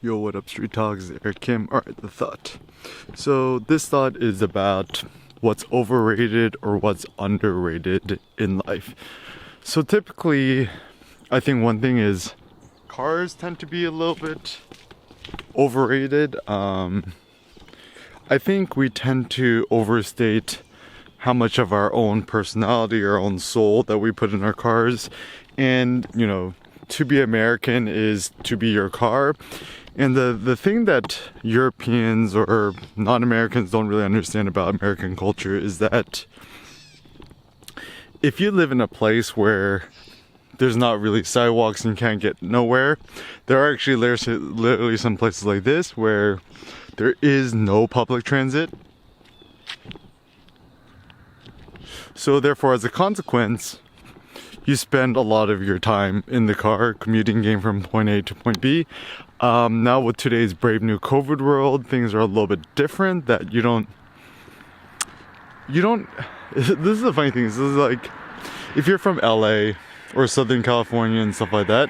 Yo, what up, Street Talks? Eric Kim. Alright, the thought. So, this thought is about what's overrated or what's underrated in life. So, typically, I think one thing is cars tend to be a little bit overrated. I think we tend to overstate how much of our own personality, our own soul that we put in our cars. And, to be American is to be your car. And the thing that Europeans or non-Americans don't really understand about American culture is that if you live in a place where there's not really sidewalks and you can't get nowhere, there are actually literally some places like this where there is no public transit. So therefore, as a consequence, you spend a lot of your time in the car commuting, getting from point A to point B. Now with today's brave new COVID world, things are a little bit different. That you don't. This is the funny thing. This is like, if you're from LA or Southern California and stuff like that,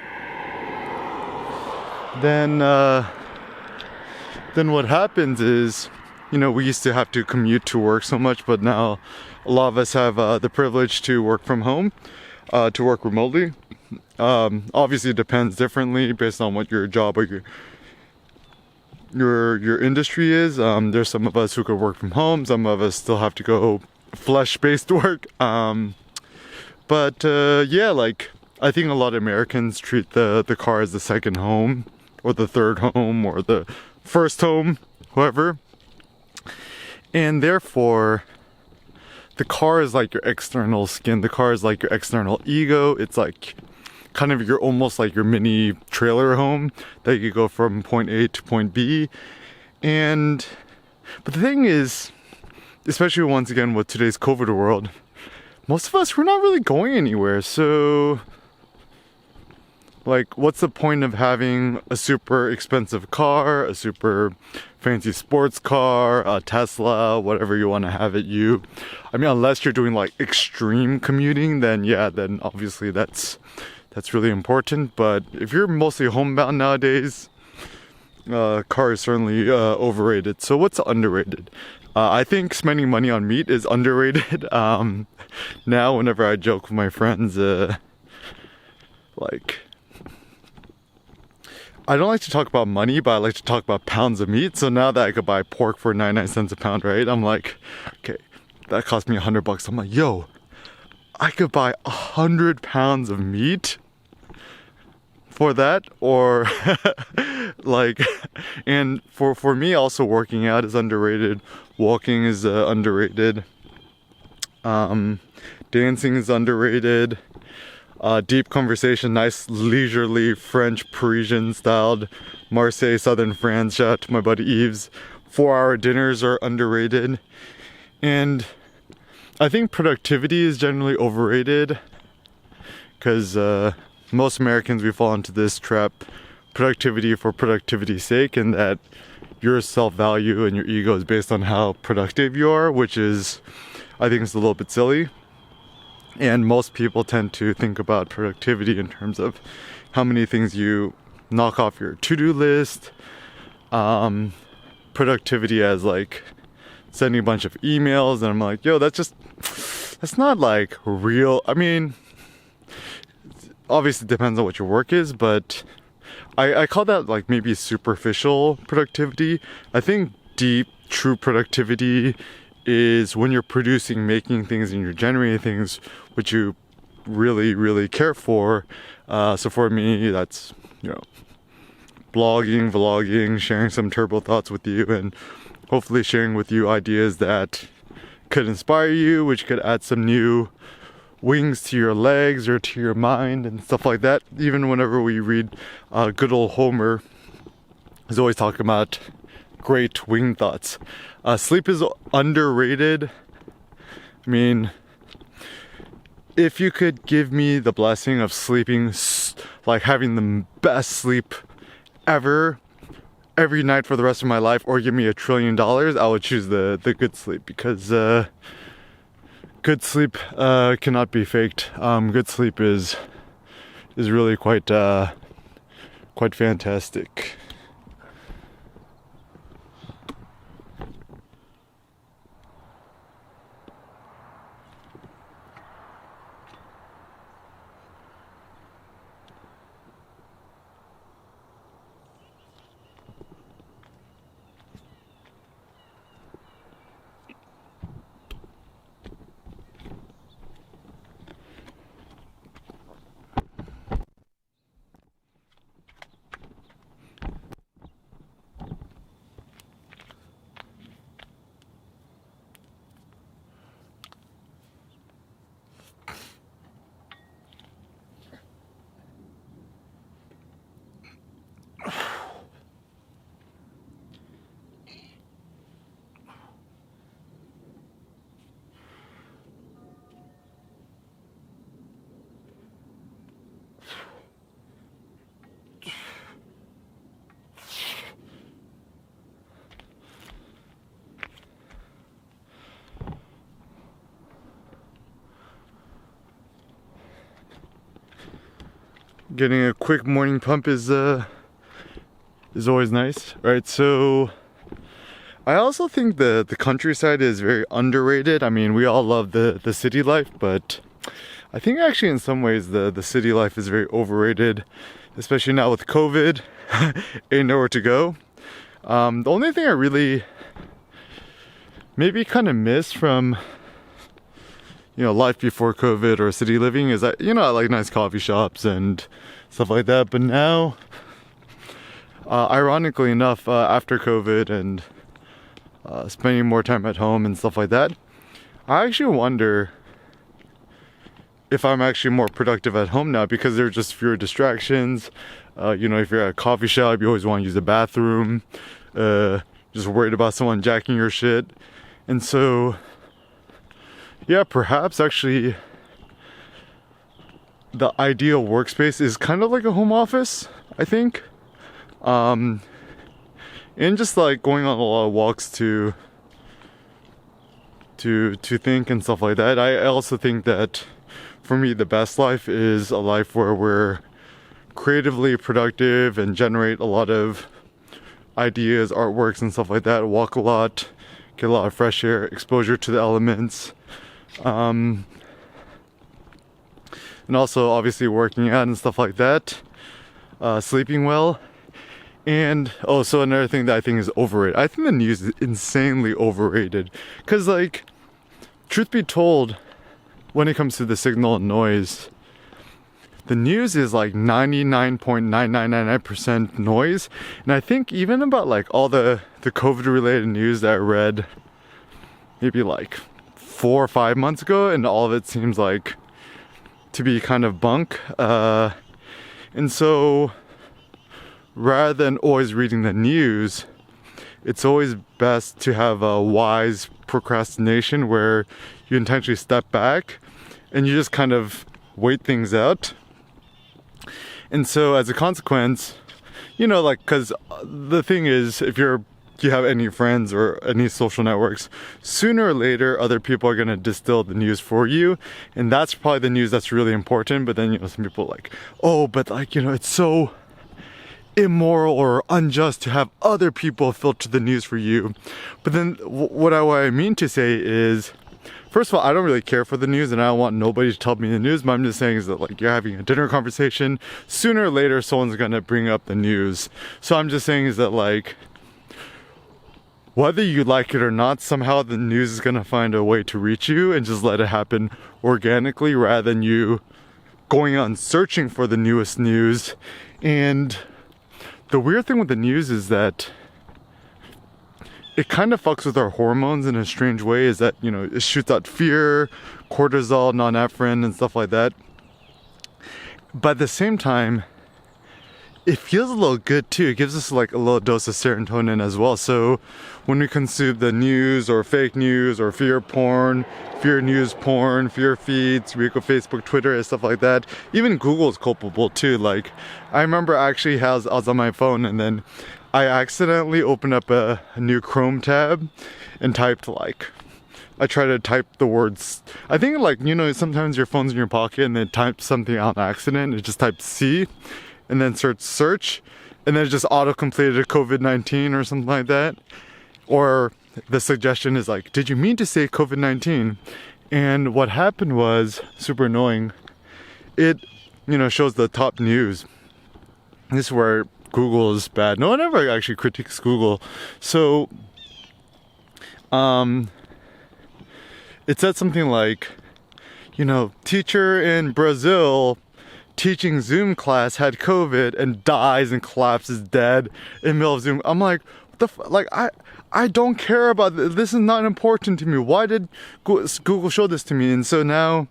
then what happens is, we used to have to commute to work so much, but now a lot of us have the privilege to work from home. To work remotely. Obviously it depends differently based on what your job or your industry is. There's some of us who could work from home, some of us still have to go flesh-based work. I think a lot of Americans treat the car as the second home, or the third home, or the first home, whoever. And therefore, the car is like your external skin. The car is like your external ego. It's like kind of almost like your mini trailer home that you go from point A to point B. But the thing is, especially once again with today's COVID world, most of us, we're not really going anywhere. So, what's the point of having a super expensive car, a super fancy sports car, a Tesla, whatever you want to have it, unless you're doing extreme commuting, then obviously that's really important. But if you're mostly homebound nowadays, car is certainly overrated. So what's underrated? I think spending money on meat is underrated. Now whenever I joke with my friends, I don't like to talk about money, but I like to talk about pounds of meat. So now that I could buy pork for 99 cents a pound, right? I'm like, okay, that cost me $100. I'm like, yo, I could buy 100 pounds of meat for that, or and for me also, working out is underrated. Walking is underrated. Dancing is underrated. Deep conversation, nice leisurely French Parisian styled Marseille, southern France. Shout out to my buddy Yves. 4-hour dinners are underrated. And I think productivity is generally overrated, because most Americans, we fall into this trap, productivity for productivity's sake, and that your self-value and your ego is based on how productive you are, which is, I think, it's a little bit silly. And most people tend to think about productivity in terms of how many things you knock off your to-do list. Productivity as sending a bunch of emails, and I'm like, yo, that's not real. I mean, obviously it depends on what your work is, but I call that maybe superficial productivity. I think deep, true productivity is when you're producing, making things, and you're generating things which you really, really care for. So for me, that's, blogging, vlogging, sharing some turbo thoughts with you, and hopefully sharing with you ideas that could inspire you, which could add some new wings to your legs or to your mind and stuff like that. Even whenever we read good old Homer, he's always talking about great wing thoughts. Sleep is underrated. I mean, if you could give me the blessing of sleeping, having the best sleep ever, every night for the rest of my life, or give me $1 trillion, I would choose the good sleep, because good sleep cannot be faked. Good sleep is really quite fantastic. getting a quick morning pump is always nice, right? So I also think the countryside is very underrated. I mean, we all love the city life, but I think actually in some ways the city life is very overrated, especially now with COVID. Ain't nowhere to go. The only thing I really maybe kind of miss from, you know, life before COVID or city living is that, you know, I like nice coffee shops and stuff like that. But now, ironically enough, after COVID and spending more time at home and stuff like that, I actually wonder if I'm actually more productive at home now because there are just fewer distractions. You know, if you're at a coffee shop, you always want to use the bathroom. Just worried about someone jacking your shit. And so, yeah, perhaps actually the ideal workspace is kind of like a home office, I think. And just like going on a lot of walks to think and stuff like that. I also think that for me, the best life is a life where we're creatively productive and generate a lot of ideas, artworks and stuff like that. Walk a lot, get a lot of fresh air, exposure to the elements. And also obviously working out and stuff like that. Sleeping well. And also another thing that I think is overrated. I think the news is insanely overrated. Because like, truth be told, when it comes to the signal and noise, the news is like 99.9999% noise. And I think even about like all the COVID related news that I read maybe like 4 or 5 months ago, and all of it seems like to be kind of bunk. And so rather than always reading the news, it's always best to have a wise procrastination where you intentionally step back and you just kind of wait things out. And so as a consequence, you know, like, because the thing is, if you have any friends or any social networks, sooner or later other people are going to distill the news for you, and that's probably the news that's really important. But then, you know, some people are like, oh, but like, you know, it's so immoral or unjust to have other people filter the news for you. But then what I mean to say is, first of all, I don't really care for the news and I don't want nobody to tell me the news, but I'm just saying is that like you're having a dinner conversation, sooner or later someone's gonna bring up the news. So I'm just saying is that like, whether you like it or not, somehow the news is gonna find a way to reach you, and just let it happen organically rather than you going on searching for the newest news. And the weird thing with the news is that it kind of fucks with our hormones in a strange way, is that, you know, it shoots out fear, cortisol, norepinephrine and stuff like that. But at the same time, it feels a little good too. It gives us like a little dose of serotonin as well. So when we consume the news or fake news or fear porn, fear news porn, fear feeds, Ricoh, Facebook, Twitter and stuff like that, even Google is culpable too. Like, I remember actually I was on my phone and then I accidentally opened up a new Chrome tab and typed like, I try to type the words, I think like, you know, sometimes your phone's in your pocket and then type something out on accident, it just typed C and then search, and then it just auto-completed a COVID-19 or something like that. Or the suggestion is like, did you mean to say COVID-19? And what happened was, super annoying, it, you know, shows the top news. This is where Google is bad. No one ever actually critiques Google. So, it said something like, you know, teacher in Brazil teaching Zoom class had COVID and dies and collapses dead in the middle of Zoom. I'm like, what the like, I don't care about this. This is not important to me. Why did Google show this to me? And so now,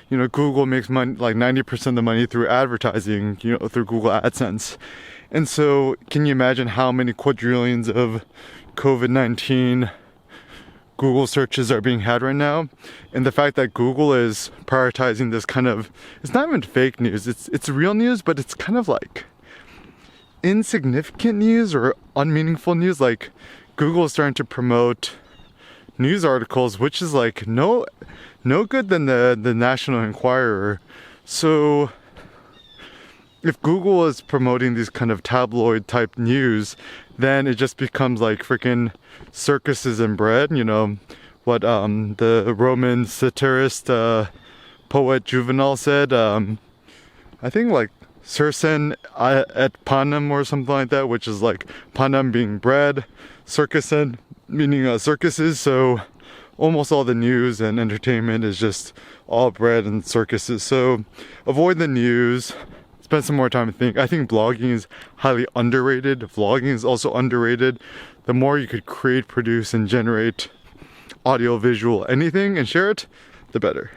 you know, Google makes money, like 90% of the money through advertising, you know, through Google AdSense. And so can you imagine how many quadrillions of COVID-19 Google searches are being had right now? And the fact that Google is prioritizing this kind of, it's not even fake news, it's real news, but it's kind of like insignificant news or unmeaningful news. Like, Google is starting to promote news articles which is like no good than the National Enquirer. So if Google is promoting these kind of tabloid type news, then it just becomes like freaking circuses and bread, you know, what the Roman satirist poet Juvenal said, I think like circen et panem or something like that, which is like panem being bread, circusen meaning circuses. So almost all the news and entertainment is just all bread and circuses. So avoid the news, spend some more time to think. I think blogging is highly underrated. Vlogging is also underrated. The more you could create, produce, and generate audio, visual, anything and share it, the better.